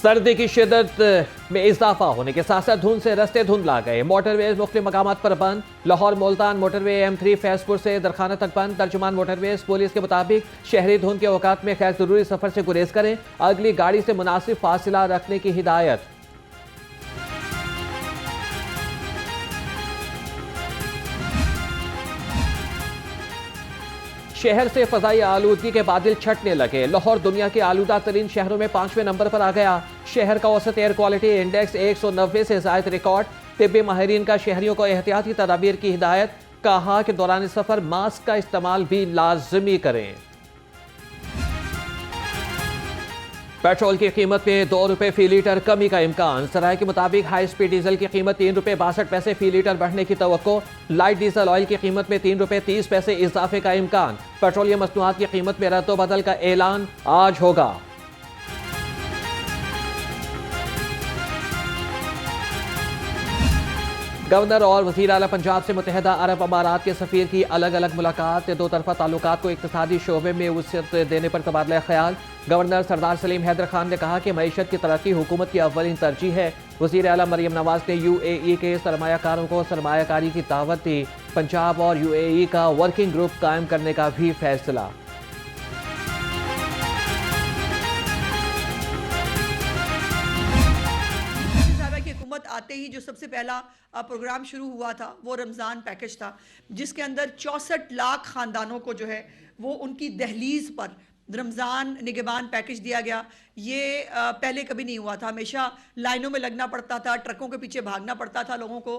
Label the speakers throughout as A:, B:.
A: सर्दी की शिद्दत में इजाफा होने के साथ साथ धुंध से रास्ते धुंधला गए। मोटरवेज मुख्तलिफ मकामात पर बंद। लाहौर मुल्तान मोटरवे M3 फैजपुर से दरखाना तक बंद। तर्जुमान मोटरवेज पुलिस के मुताबिक शहरी धुंध के औकात में खैर जरूरी सफर से गुरेज करें। अगली गाड़ी से मुनासिब फासिला रखने की हिदायत। शहर से फजाई आलूदगी के बादल छटने लगे। लाहौर दुनिया के आलूदा तरीन शहरों में 5वें नंबर पर आ गया। शहर का औसत एयर क्वालिटी इंडेक्स 190 से जायद रिकॉर्ड। तिब्बी माहिरीन का शहरियों को एहतियाती तदाबीर की हिदायत। कहा कि दौरान सफर मास्क का इस्तेमाल भी लाजमी करें। पेट्रोल की कीमत में 2 रुपए फी लीटर कमी का इम्कान। सराय के मुताबिक हाई स्पीड डीजल की कीमत 3 रुपए 62 पैसे फी लीटर बढ़ने की तवक्को। लाइट डीजल ऑयल की कीमत में 3 रुपए 30 पैसे इजाफे का इम्कान। पेट्रोलियम मसनूआत की कीमत में रद्दोबदल का ऐलान आज होगा। गवर्नर और वज़ीर आला पंजाब से मुत्तहिदा अरब अमारात के सफ़ीर की अलग अलग मुलाकात। दो तरफा ताल्लुकात को इक़्तिसादी शोबे में वुसअत देने पर तबादला ख्याल। गवर्नर सरदार सलीम हैदर खान ने कहा कि मईशत की तरक्की हुकूमत की अव्वलीन तरजीह है। वज़ीर आला मरियम नवाज ने UAE के सरमायाकारों को सरमायाकारी की दावत दी। पंजाब और UAE का वर्किंग ग्रुप कायम करने का भी फैसला।
B: आते ही जो सबसे पहला प्रोग्राम शुरू हुआ था वो रमज़ान पैकेज था, जिसके अंदर 64 लाख ख़ानदानों को जो है वो उनकी दहलीज पर रमज़ान निगहबान पैकेज दिया गया। ये पहले कभी नहीं हुआ था। हमेशा लाइनों में लगना पड़ता था, ट्रकों के पीछे भागना पड़ता था लोगों को।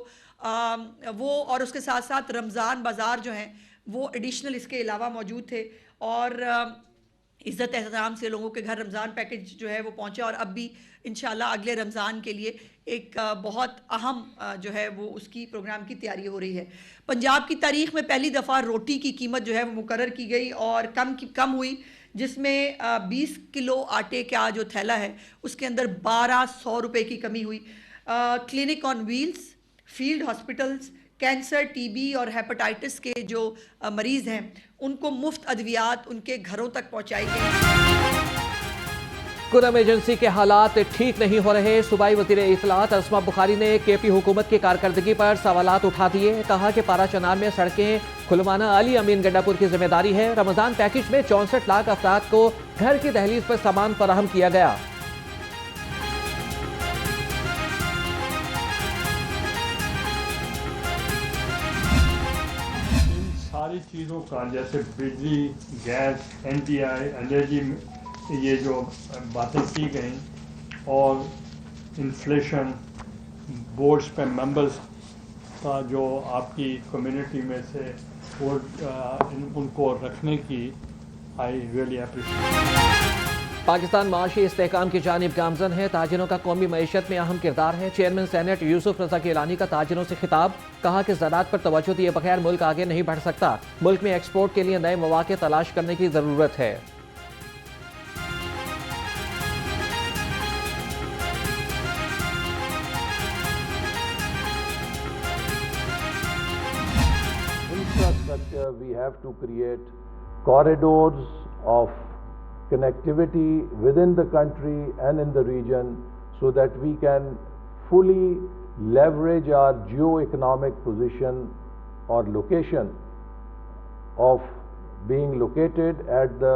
B: वो और उसके साथ साथ रमज़ान बाज़ार जो हैं वो एडिशनल इसके अलावा मौजूद थे। और इज़्ज़त एहतराम से लोगों के घर रमज़ान पैकेज जो है वो पहुँचा। और अब भी इंशाल्लाह अगले रमज़ान के लिए एक बहुत अहम जो है वो उसकी प्रोग्राम की तैयारी हो रही है। पंजाब की तारीख़ में पहली दफ़ा रोटी की कीमत जो है वो मुकर्रर की गई और कम हुई, जिसमें 20 किलो आटे का जो थैला है उसके अंदर 1200 रुपये की कमी हुई। Clinic on wheels, field hospitals, cancer, TB और हेपेटाइटिस के जो मरीज़ हैं उनको मुफ्त अद्वियात उनके घरों तक पहुँचाई गई।
A: कुरम एजेंसी के हालात ठीक नहीं हो रहे। सूबाई वज़ीर इत्तलात अस्मा बुखारी ने KP हुकूमत की कारकर्दगी पर सवालात उठा दिए। कहा कि पारा चनार में सड़कें खुलवाना अली अमीन गंडापुर की जिम्मेदारी है। रमज़ान पैकेज में 64 लाख अफराद को घर की दहलीज पर सामान फराहम किया गया।
C: सारी चीज़ों का जैसे बिजली, गैस, NTI, एनर्जी, ये जो बातें की गई और इन्फ्लेशन, बोर्ड्स पे मेंबर्स का जो आपकी कम्युनिटी में से उनको रखने की आई रियली अप्रिशिएट।
A: पाकिस्तान माशी इस्तेहकाम की जानिब गामजन है। ताजिरों का कौमी मईशत में अहम किरदार है। चेयरमैन सेनेट यूसुफ रजा गिलानी का ताजिरों से खिताब। कहा कि ज़राअत पर तवज्जो दिए बगैर मुल्क आगे नहीं बढ़ सकता। मुल्क में एक्सपोर्ट के लिए नए मौके तलाश करने की ज़रूरत है।
D: Infrastructure, we have to create corridors of connectivity within the country and in the region so that we can fully leverage our geo-economic position or location of being located at the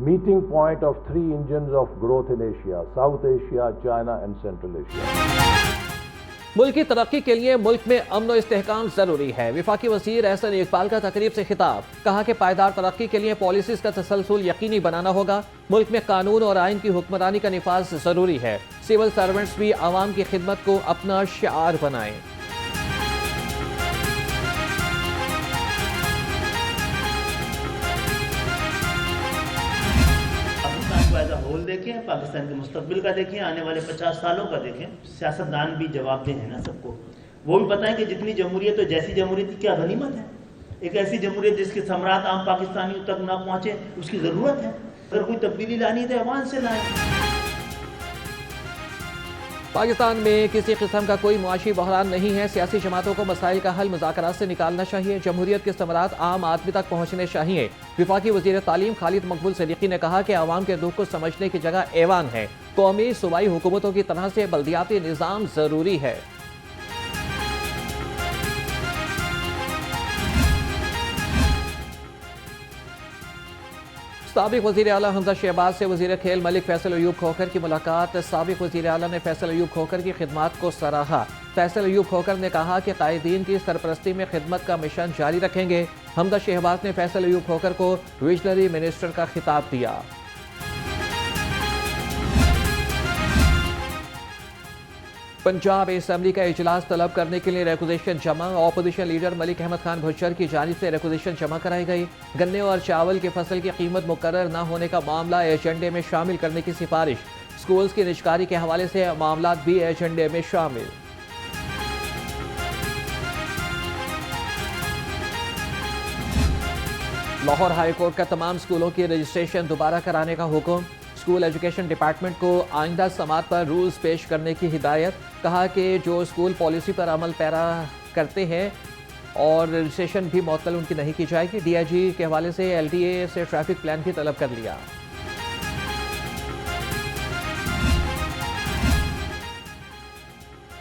D: meeting point of 3 engines of growth in Asia: South Asia, China and Central Asia.
A: मुल्क की तरक्की के लिए मुल्क में अमन और इस्तेहकाम जरूरी है। वफाकी वज़ीर एहसन इकबाल का तकरीब से खिताब। कहा कि पायदार तरक्की के लिए पॉलिसीज का तसलसल यकीनी बनाना होगा। मुल्क में कानून और आइन की हुक्मरानी का निफाज जरूरी है। सिविल सर्वेंट्स भी आवाम की खिदमत को अपना शिआर बनाएं।
E: एज अ होल देखें, पाकिस्तान के मुस्तकबिल का देखें, आने वाले 50 सालों का देखें। सियासतदान भी जवाबदेह हैं ना सबको। वो भी बताएं कि जितनी जमहूरियत हो, जैसी जमहूरियत की क्या गनीमत है। एक ऐसी जमहूरियत जिसके सम्राट आम पाकिस्तानियों तक ना पहुंचे, उसकी ज़रूरत है। अगर कोई तब्दीली लानी है तो अवान से लाएं।
A: पाकिस्तान में किसी किस्म का कोई मुआशी बहरान नहीं है। सियासी जमातों को मसाइल का हल मुज़ाकरात से निकालना चाहिए। जमहूरियत के समरात आम आदमी तक पहुँचने चाहिए। वफाकी वज़ीर तालीम खालिद मकबूल सदीकी ने कहा कि आवाम के दुख को समझने की जगह ऐवान है। कौमी सूबाई हुकूमतों की तरह से बल्दियाती निज़ाम जरूरी है। साबिक वज़ीर आला हमजा शहबाज से वज़ीर खेल मलिक फैसल अयूब खोखर की मुलाकात। साबिक वज़ीर आला ने फैसल अयूब खोखर की खिदमत को सराहा। फैसल अयूब खोखर ने कहा कि कायदीन की सरपरस्ती में खिदमत का मिशन जारी रखेंगे। हमजा शहबाज ने फैसल अयूब खोखर को विजनरी मिनिस्टर का खिताब दिया। पंजाब असेंबली का इजलास तलब करने के लिए रिक्वेजिशन जमा। ऑपोजिशन लीडर मलिक अहमद खान भुच्चर की जानिब से रिक्वेजिशन जमा कराई गई। गन्ने और चावल की फसल की कीमत मुकर्रर न होने का मामला एजेंडे में शामिल करने की सिफारिश। स्कूल्स की निजकारी के हवाले से मामला भी एजेंडे में शामिल। लाहौर हाईकोर्ट का तमाम स्कूलों की रजिस्ट्रेशन दोबारा कराने का हुक्म। स्कूल एजुकेशन डिपार्टमेंट को आइंदा समात पर रूल्स पेश करने की हिदायत। कहा कि जो स्कूल पॉलिसी पर अमल पैरा करते हैं और रजिस्ट्रेशन भी मुअत्तल उनकी नहीं की जाएगी। डीआईजी के हवाले से एलडीए से ट्रैफिक प्लान भी तलब कर लिया।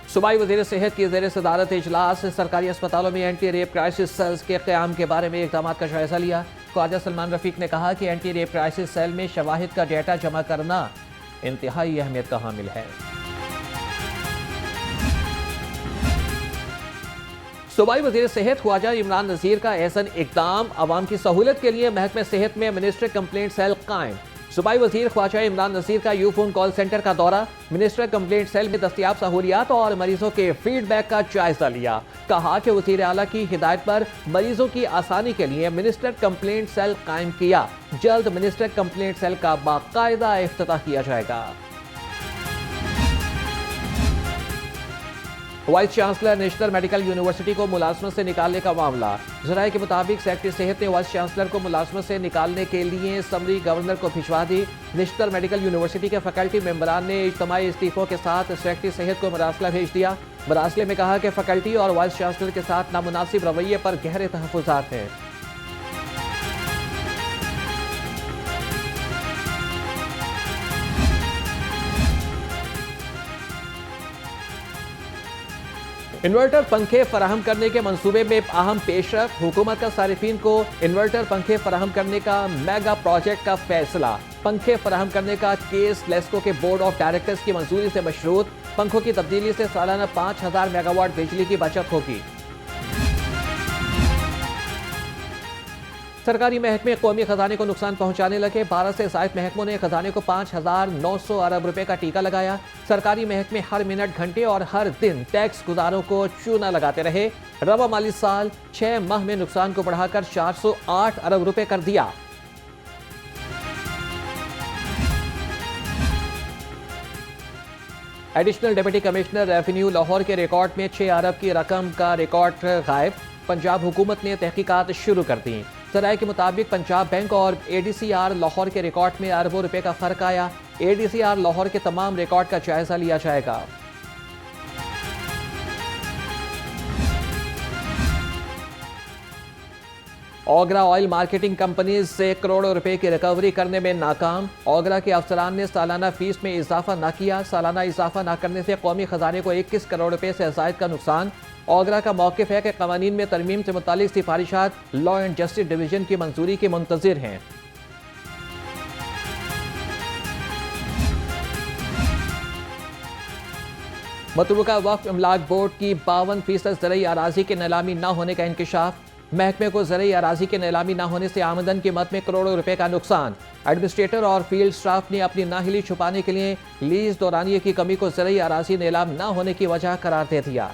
A: सूबाई वज़ीर सेहत की ज़ेर सदारत इजलास। सरकारी अस्पतालों में एंटी रेप क्राइसिस सेल्स के क़याम के बारे में इक़दाम का जायज़ा लिया। ख्वाजा सलमान रफ़ीक ने कहा कि एंटी रेप क्राइसिस सेल में शवाहिद का डेटा जमा करना इंतहाई अहमियत का हामिल है। सूबाई वज़ीर सेहत ख्वाजा इमरान नज़ीर का एहसन इक़दाम। अवाम की सहूलत के लिए महकमे सेहत में मिनिस्ट्री कंप्लेंट सेल कायम। सूबाई वज़ीर ख्वाजा इमरान नज़ीर का यू फोन कॉल सेंटर का दौरा। मिनिस्टर कंप्लेंट सेल में दस्तयाब सहूलियात और मरीजों के फीडबैक का जायजा लिया। कहा कि वज़ीर आला की हिदायत पर मरीजों की आसानी के लिए मिनिस्टर कंप्लेंट सेल कायम किया। जल्द मिनिस्टर कंप्लेंट सेल का बाकायदा इफ्तिताह किया जाएगा। Vice chancellor national medical university को मुलाजमत से निकालने का मामला। ज़राए के मुताबिक सेक्रेटरी सेहत ने वाइस चांसलर को मुलाजमत से निकालने के लिए समरी गवर्नर को भिजवा दी। नेशनल मेडिकल यूनिवर्सिटी के फैकल्टी मेंबरान ने इज्तिमाई इस्तीफों के साथ सेक्रेटरी सेहत को मरासला भेज दिया। मरासले में कहा कि फैकल्टी और वाइस चांसलर के साथ नामुनासिब रवैये पर गहरे तहफ़्फ़ुज़ात हैं। इन्वर्टर पंखे फराहम करने के मंसूबे में अहम पेशरफ। हुकूमत का सारिफीन को इन्वर्टर पंखे फराहम करने का मेगा प्रोजेक्ट का फैसला। पंखे फराहम करने का केस लेस्को के बोर्ड ऑफ डायरेक्टर्स की मंजूरी से मशरूत। पंखों की तब्दीली से सालाना 5000 मेगावाट बिजली की बचत होगी। सरकारी महकमे कौमी खजाने को नुकसान पहुंचाने लगे। 12 से ज़ायद महकमों ने खजाने को 5900 अरब रुपए का टीका लगाया। सरकारी महकमे हर मिनट, घंटे और हर दिन टैक्स गुजारों को चूना लगाते रहे। रवा माली साल 6 माह में नुकसान को बढ़ाकर 408 अरब रुपए कर दिया। Additional deputy commissioner revenue Lahore के रिकॉर्ड में 6 अरब की रकम का रिकॉर्ड गायब। पंजाब हुकूमत ने तहकीकात शुरू कर दी। ज़राए के मुताबिक पंजाब बैंक और एडीसीआर लाहौर के रिकॉर्ड में अरबों रुपए का फर्क आया। एडीसीआर लाहौर के तमाम रिकॉर्ड का जायजा लिया जाएगा। ओगरा ऑयल मार्केटिंग कंपनीज से करोड़ों रुपए की रिकवरी करने में नाकाम। ओगरा के अफसरान ने सालाना फीस में इजाफा न किया। सालाना इजाफा न करने से कौमी खजाने को 21 करोड़ रुपए से ज़ायद का नुकसान। ओगरा का मौक़िफ़ है कि क़वानीन में तरमीम से मुतालिक सिफारिशात लॉ एंड जस्टिस डिवीजन की मंजूरी के मुंतज़िर हैं। मतरूका वक्फ इमलाक बोर्ड की 52% ज़रई अराज़ी के नीलामी न होने का इंकशाफ। महकमे को ज़रई अराज़ी के नीलामी न होने से आमदन की मद में करोड़ों रुपए का नुकसान। एडमिनिस्ट्रेटर और फील्ड स्टाफ ने अपनी नाहिली छुपाने के लिए लीज दौरानिये की कमी को ज़रई अराज़ी नीलाम न होने की वजह करार दे दिया।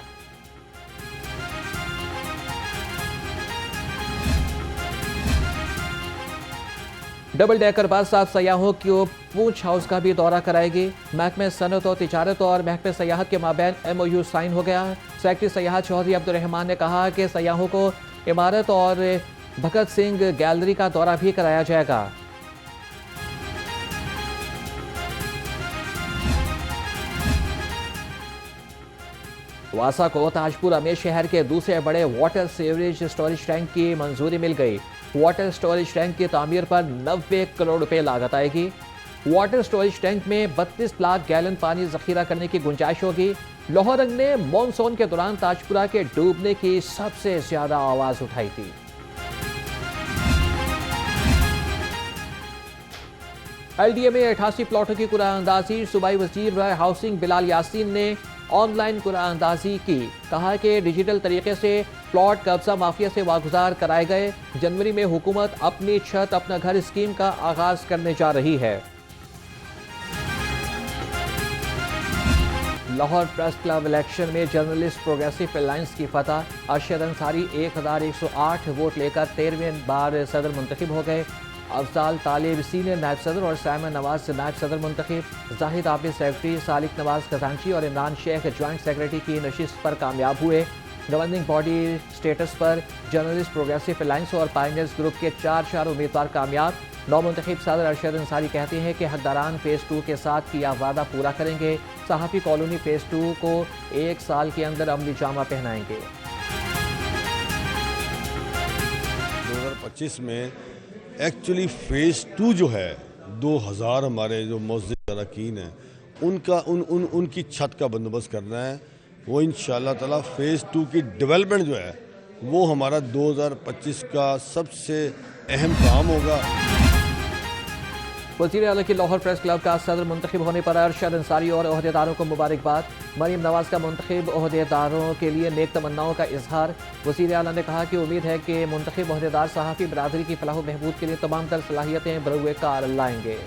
A: डबल डेकर बस अब सयाहों को पूंछ हाउस का भी दौरा कराएगी। महकमे सनत और तिजारत और महकमे सयाहत के माबैन MOU साइन हो गया। सेक्रेटरी सयाहत चौधरी अब्दुर्रहमान ने कहा कि सयाहों को इमारत और भगत सिंह गैलरी का दौरा भी कराया जाएगा। वासा को ताजपुरा में शहर के दूसरे बड़े वाटर सीवरेज स्टोरेज टैंक की मंजूरी मिल गई। वाटर स्टोरेज टैंक की तामीर पर 90 करोड़ रुपए लागत आएगी। वाटर स्टोरेज टैंक में 32 लाख गैलन पानी जखीरा करने की गुंजाइश होगी। लाहौर रंग ने मॉनसून के दौरान ताजपुरा के डूबने की सबसे ज्यादा आवाज उठाई थी। LDA में 88 प्लॉटों की कुरानंदाजी। सूबाई वजीर राय हाउसिंग बिलाल यासीन ने ऑनलाइन कुरानंदाजी की। कहा कि डिजिटल तरीके से प्लॉट कब्जा माफिया से वागुजार कराए गए। जनवरी में हुकूमत अपनी छत अपना घर स्कीम का आगाज करने जा रही है। लाहौर प्रेस क्लब इलेक्शन में जर्नलिस्ट प्रोग्रेसिव अलायंस की फतह। अरशद अंसारी 1108 वोट लेकर 13वें बार सदर मुंतखब हो गए। अफजाल तालिब सीनियर नायब सदर और साइमन नवाज नायब सदर मुंतखब। जाहिद आबिद सेक्रेटरी, सालिक नवाज खजांची और इमरान शेख ज्वाइंट सेक्रेटरी की नशिस्त पर कामयाब हुए। गवर्निंग बॉडी स्टेटस पर जर्नलिस्ट प्रोग्रेसिव अलायंस और पायनियर्स ग्रुप के 4 उम्मीदवार कामयाब। नौमुंतखब सदर अरशद अंसारी कहते हैं कि हकदारान फेज़ 2 के साथ किया वादा पूरा करेंगे। सहाफ़ी कॉलोनी फेज़ 2 को 1 साल के अंदर अमली जामा पहनाएंगे।
F: 2025 में एक्चुअली फेज़ 2 जो है 2000 हमारे जो मस्जिद अरकान हैं उनकी छत का बंदोबस्त करना है। वो इंशाअल्लाह ताला फेज़ 2 की डेवलपमेंट जो है वो हमारा 2025 का सबसे अहम काम होगा।
A: वज़ीर आला की लाहौर प्रेस क्लब का सदर मुंतखब होने पर अरशद अंसारी और ओहदेदारों को मुबारकबाद। मरीम नवाज का मुंतखब ओहदेदारों के लिए नेक तमन्नाओं का इजहार। वज़ीर आला ने कहा कि उम्मीद है कि मुंतखब ओहदेदार सहाफ़ी बरादरी की फलाह बहबूद के लिए तमाम तर सलाहियतें बरूए कार लाएंगे।